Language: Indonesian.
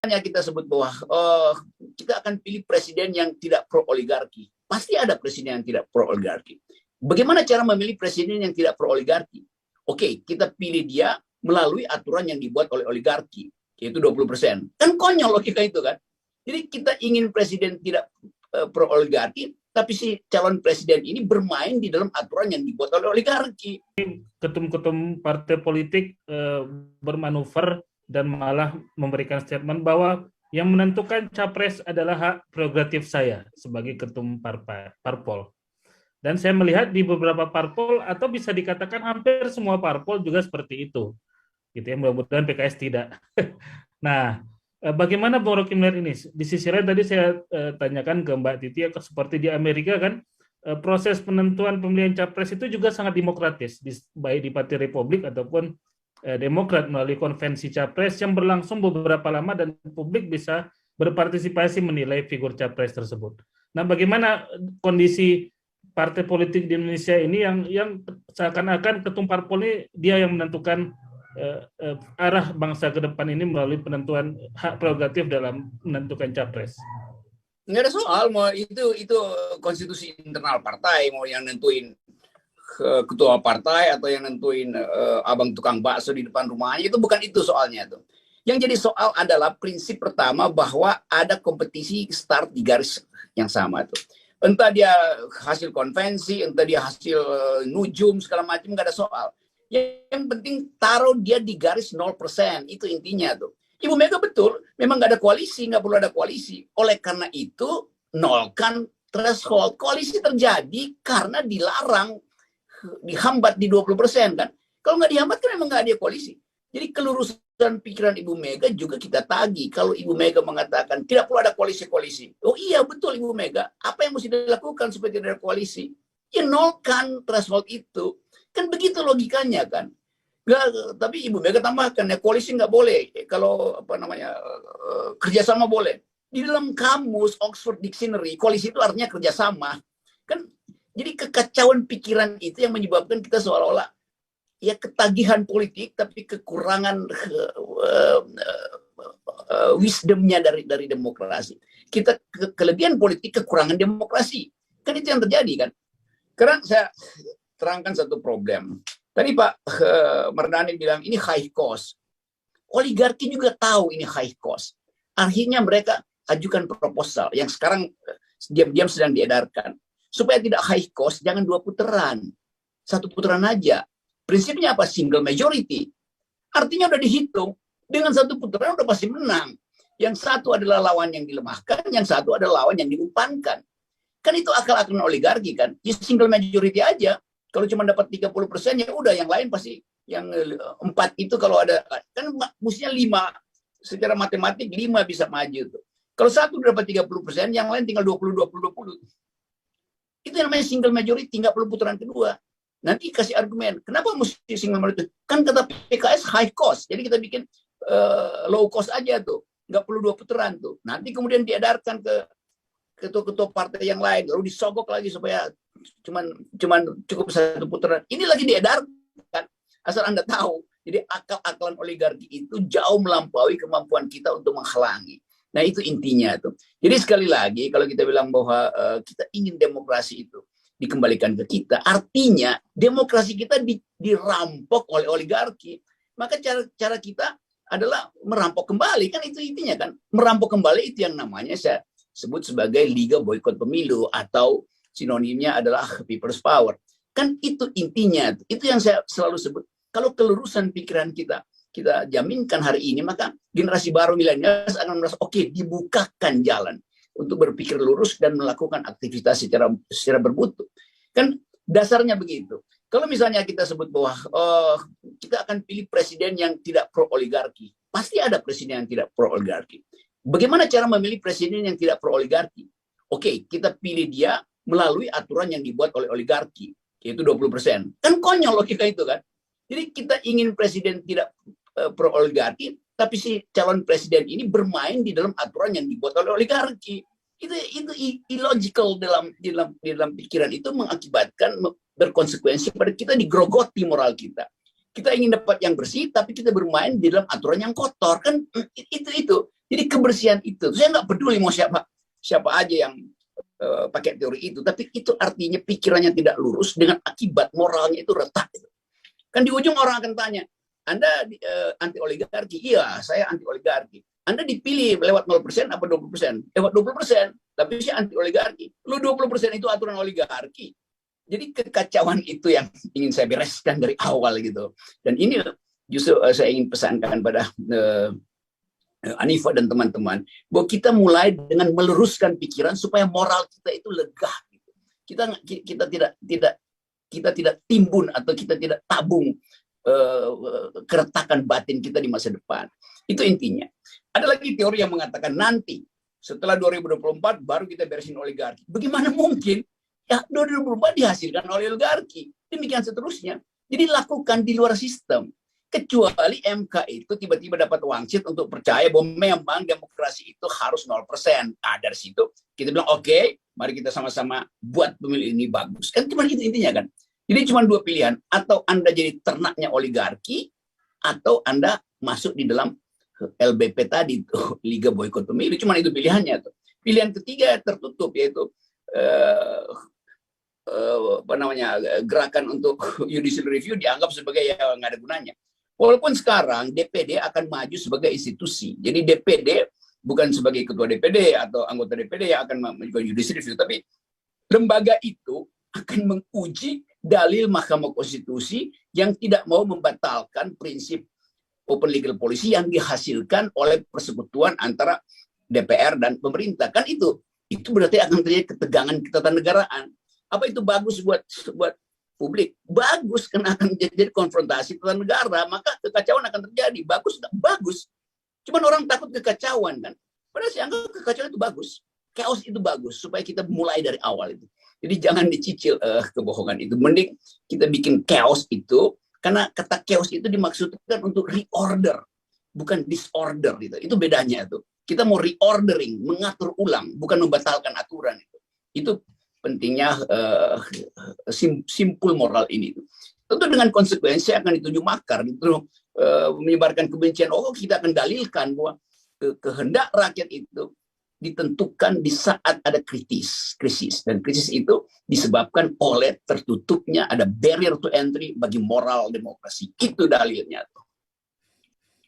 misalnya kita sebut bahwa kita akan pilih presiden yang tidak pro oligarki, pasti ada presiden yang tidak pro oligarki. Bagaimana cara memilih presiden yang tidak pro oligarki? Oke, kita pilih dia melalui aturan yang dibuat oleh oligarki, yaitu 20%. Kan konyol logika itu kan. Jadi kita ingin presiden tidak pro oligarki, tapi si calon presiden ini bermain di dalam aturan yang dibuat oleh oligarki. Ketum-ketum partai politik bermanuver dan malah memberikan statement bahwa yang menentukan capres adalah hak prerogatif saya sebagai ketum parpol. Dan saya melihat di beberapa parpol, atau bisa dikatakan hampir semua parpol juga seperti itu. Gitu ya, mudah-mudahan PKS tidak. Nah, bagaimana Bung Rocky melihat ini? Di sisi lain tadi saya tanyakan ke Mbak Titi, seperti di Amerika kan, proses penentuan pemilihan capres itu juga sangat demokratis, baik di Partai Republik ataupun Demokrat melalui konvensi capres yang berlangsung beberapa lama dan publik bisa berpartisipasi menilai figur capres tersebut. Nah, bagaimana kondisi partai politik di Indonesia ini yang seakan-akan ketum parpol ini dia yang menentukan arah bangsa ke depan ini melalui penentuan hak prerogatif dalam menentukan capres? Nggak ada soal, mau itu konstitusi internal partai, mau yang nentuin ketua partai atau yang nentuin abang tukang bakso di depan rumahnya, itu bukan itu soalnya tuh. Yang jadi soal adalah prinsip pertama bahwa ada kompetisi start di garis yang sama tuh. Entah dia hasil konvensi, entah dia hasil nujum segala macam, nggak ada soal. Yang penting taruh dia di garis 0%, itu intinya tuh. Ibu Mega betul, memang nggak ada koalisi, nggak perlu ada koalisi. Oleh karena itu, nolkan threshold. Koalisi terjadi karena dilarang, dihambat di 20% kan. Kalau nggak dihambat kan memang nggak ada koalisi. Jadi kelurusan pikiran Ibu Mega juga kita tagih. Kalau Ibu Mega mengatakan tidak perlu ada koalisi-koalisi. Oh iya betul Ibu Mega. Apa yang mesti dilakukan supaya tidak ada koalisi? Ya nolkan threshold itu. Kan begitu logikanya kan. Nggak, tapi Ibu Mega tambahkan ya koalisi nggak boleh. Kalau kerjasama boleh. Di dalam kamus Oxford Dictionary, koalisi itu artinya kerjasama. Kan jadi kekacauan pikiran itu yang menyebabkan kita seolah-olah ya ketagihan politik tapi kekurangan wisdomnya dari demokrasi. Kita kelebihan politik, kekurangan demokrasi. Kan itu yang terjadi kan. Karena saya terangkan satu problem. Tadi Pak Mardhani bilang ini high cost. Oligarki juga tahu ini high cost. Akhirnya mereka ajukan proposal yang sekarang diam-diam sedang diedarkan. Supaya tidak high cost, jangan 2 putaran. 1 putaran aja. Prinsipnya apa? Single majority. Artinya udah dihitung. Dengan 1 putaran udah pasti menang. Yang satu adalah lawan yang dilemahkan, yang satu adalah lawan yang diumpankan. Kan itu akal-akalan oligarki kan. Ya single majority aja. Kalau cuma dapat 30% ya udah, yang lain pasti yang 4 itu kalau ada kan mestinya 5. Secara matematik 5 bisa maju tuh. Kalau satu dapat 30%, yang lain tinggal 20. Itu yang namanya single majority, nggak perlu putaran kedua. Nanti kasih argumen, kenapa mesti single majority? Kan kata PKS high cost, jadi kita bikin low cost aja tuh, nggak perlu 2 putaran tuh. Nanti kemudian diedarkan ke ketua-ketua partai yang lain, lalu disogok lagi supaya cuman cukup 1 putaran. Ini lagi diedarkan, asal Anda tahu. Jadi akal-akalan oligarki itu jauh melampaui kemampuan kita untuk menghalangi. Nah itu intinya tuh. Jadi sekali lagi kalau kita bilang bahwa kita ingin demokrasi itu dikembalikan ke kita, artinya demokrasi kita dirampok oleh oligarki. Maka cara kita adalah merampok kembali, kan itu intinya kan. Merampok kembali itu yang namanya saya sebut sebagai Liga Boikot Pemilu atau sinonimnya adalah People's Power. Kan itu intinya, itu yang saya selalu sebut. Kalau kelurusan pikiran kita jaminkan hari ini, maka generasi baru milenial akan merasa oke, dibukakan jalan untuk berpikir lurus dan melakukan aktivitas secara bermutu. Kan dasarnya begitu. Kalau misalnya kita sebut bahwa kita akan pilih presiden yang tidak pro oligarki, pasti ada presiden yang tidak pro oligarki. Bagaimana cara memilih presiden yang tidak pro oligarki? Oke, kita pilih dia melalui aturan yang dibuat oleh oligarki, yaitu 20%. Kan konyol logika itu kan. Jadi kita ingin presiden tidak pro oligarki, tapi si calon presiden ini bermain di dalam aturan yang dibuat oleh oligarki. Itu illogical dalam pikiran, itu mengakibatkan berkonsekuensi pada kita, digrogoti moral kita. Kita ingin dapat yang bersih, tapi kita bermain di dalam aturan yang kotor. Kan itu Jadi kebersihan itu, saya nggak peduli mau siapa aja yang pakai teori itu, tapi itu artinya pikirannya tidak lurus dengan akibat moralnya itu retak. Kan di ujung orang akan tanya, Anda anti oligarki? Iya, saya anti oligarki. Anda dipilih lewat 0% apa 20%? Lewat 20%, tapi saya anti oligarki. Lu 20% itu aturan oligarki. Jadi kekacauan itu yang ingin saya bereskan dari awal gitu. Dan ini justru saya ingin pesankan pada Anifa dan teman-teman, bahwa kita mulai dengan meluruskan pikiran supaya moral kita itu lega. Gitu. Kita tidak timbun atau kita tidak tabung keretakan batin kita di masa depan. Itu intinya. Ada lagi teori yang mengatakan nanti setelah 2024 baru kita beresin oligarki. Bagaimana mungkin? Ya 2024 dihasilkan oleh oligarki. Demikian seterusnya. Jadi lakukan di luar sistem. Kecuali MK itu tiba-tiba dapat wangsit untuk percaya bahwa memang demokrasi itu harus 0%. Nah, dari situ kita bilang oke, mari kita sama-sama buat pemilu ini bagus. Kan cuma itu intinya kan. Jadi cuma dua pilihan, atau Anda jadi ternaknya oligarki, atau Anda masuk di dalam LBP tadi tuh, Liga Boikot Pemilu. Cuma itu pilihannya tuh. Pilihan ketiga tertutup, yaitu gerakan untuk judicial review dianggap sebagai yang nggak ada gunanya. Walaupun sekarang DPD akan maju sebagai institusi. Jadi DPD bukan sebagai ketua DPD atau anggota DPD yang akan melakukan judicial review, tapi lembaga itu akan menguji dalil Mahkamah Konstitusi yang tidak mau membatalkan prinsip open legal policy yang dihasilkan oleh persekutuan antara DPR dan pemerintah. Kan itu berarti akan terjadi ketegangan ketatanegaraan. Apa itu bagus buat publik? Bagus, karena akan jadi konfrontasi tata negara, maka kekacauan akan terjadi. Bagus nggak? Bagus. Cuman orang takut kekacauan kan. Padahal saya anggap kekacauan itu bagus. Chaos itu bagus, supaya kita mulai dari awal itu. Jadi jangan dicicil kebohongan itu. Mending kita bikin chaos itu, karena kata chaos itu dimaksudkan untuk reorder, bukan disorder gitu. Itu bedanya tuh. Kita mau reordering, mengatur ulang, bukan membatalkan aturan itu. Itu pentingnya simpul moral ini. Tentu dengan konsekuensi akan dituju makar, itu menyebarkan kebencian. Oh, kita akan dalilkan bahwa kehendak rakyat itu ditentukan di saat ada krisis, dan krisis itu disebabkan oleh tertutupnya ada barrier to entry bagi moral demokrasi. Itu dalilnya tuh.